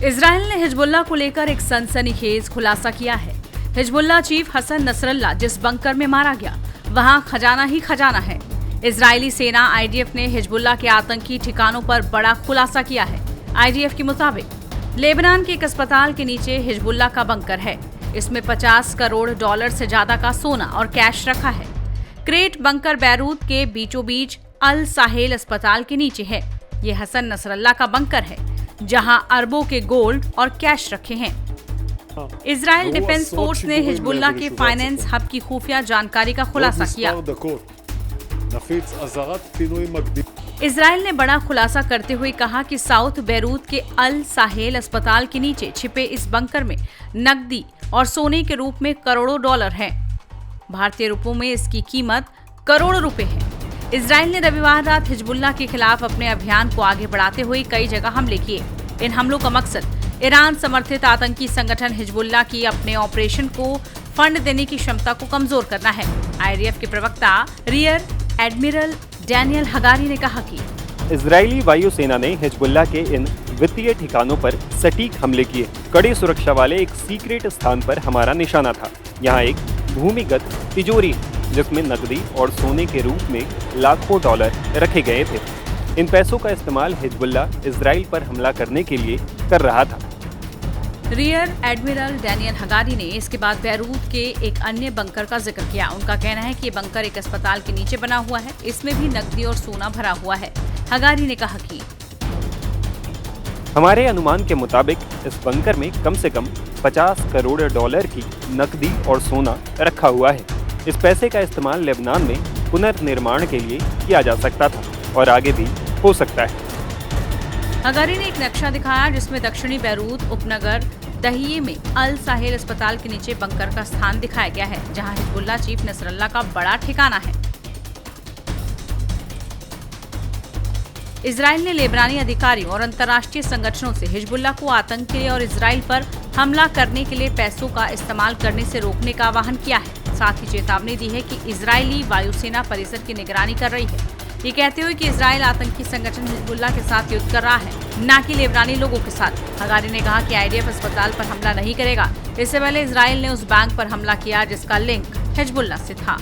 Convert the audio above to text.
Israel ने Hezbollah को लेकर एक सनसनीखेज खुलासा किया है। हिजबुल्लाह चीफ हसन नसरल्ला जिस बंकर में मारा गया वहां खजाना ही खजाना है। इजरायली सेना आईडीएफ ने हिजबुल्लाह के आतंकी ठिकानों पर बड़ा खुलासा किया है। आईडीएफ के मुताबिक लेबनान के एक अस्पताल के नीचे हिजबुल्लाह का बंकर है। इसमें 50 करोड़ डॉलर से ज्यादा का सोना और कैश रखा है। क्रेट बंकर बैरूत के बीचों बीच अल साहेल अस्पताल के नीचे है। ये हसन नसरल्ला का बंकर है जहां अरबों के गोल्ड और कैश रखे हैं। इजराइल डिफेंस फोर्स ने हिजबुल्लाह के फाइनेंस हब की खुफिया जानकारी का खुलासा किया। इजराइल ने बड़ा खुलासा करते हुए कहा कि साउथ बैरूत के अल साहेल अस्पताल के नीचे छिपे इस बंकर में नकदी और सोने के रूप में करोड़ों डॉलर हैं। भारतीय रुपयों में इसकी कीमत करोड़ों रुपए है। इजराइल ने रविवार रात हिजबुल्लाह के खिलाफ अपने अभियान को आगे बढ़ाते हुए कई जगह हमले किए। इन हमलों का मकसद ईरान समर्थित आतंकी संगठन हिजबुल्लाह की अपने ऑपरेशन को फंड देने की क्षमता को कमजोर करना है। आईडीएफ के प्रवक्ता रियर एडमिरल डैनियल हगारी ने कहा कि इजरायली वायुसेना ने हिजबुल्लाह के इन वित्तीय ठिकानों पर सटीक हमले किए। कड़ी सुरक्षा वाले एक सीक्रेट स्थान पर हमारा निशाना था। यहाँ एक भूमिगत तिजोरी जिसमें नकदी और सोने के रूप में लाखों डॉलर रखे गए थे। इन पैसों का इस्तेमाल हिजबुल्लाह इजराइल पर हमला करने के लिए कर रहा था। रियर एडमिरल डैनियल हगारी ने इसके बाद बैरूत के एक अन्य बंकर का जिक्र किया। उनका कहना है कि ये बंकर एक अस्पताल के नीचे बना हुआ है। इसमें भी नकदी और सोना भरा हुआ है। हगारी ने कहा कि हमारे अनुमान के मुताबिक इस बंकर में कम से कम 50 करोड़ डॉलर की नकदी और सोना रखा हुआ है। इस पैसे का इस्तेमाल लेबनान में पुनर्निर्माण के लिए किया जा सकता था और आगे भी हो सकता है। हगारी ने एक नक्शा दिखाया जिसमें दक्षिणी बैरूत उपनगर दहिये में अल साहेल अस्पताल के नीचे बंकर का स्थान दिखाया गया है, जहां हिजबुल्लाह चीफ नसरल्ला का बड़ा ठिकाना है। इजराइल ने लेबनानी अधिकारियों और अंतर्राष्ट्रीय संगठनों से हिजबुल्लाह को आतंक के लिए और इजराइल पर हमला करने के लिए पैसों का इस्तेमाल करने से रोकने का आह्वान किया है। साथ ही चेतावनी दी है कि इजरायली वायुसेना परिसर की निगरानी कर रही है, ये कहते हुए कि इजराइल आतंकी संगठन हिजबुल्लाह के साथ युद्ध कर रहा है, न कि लेबनानी लोगों के साथ। हगारी ने कहा कि आईडीएफ अस्पताल पर हमला नहीं करेगा। इससे पहले इजराइल ने उस बैंक पर हमला किया जिसका लिंक हिजबुल्लाह से था।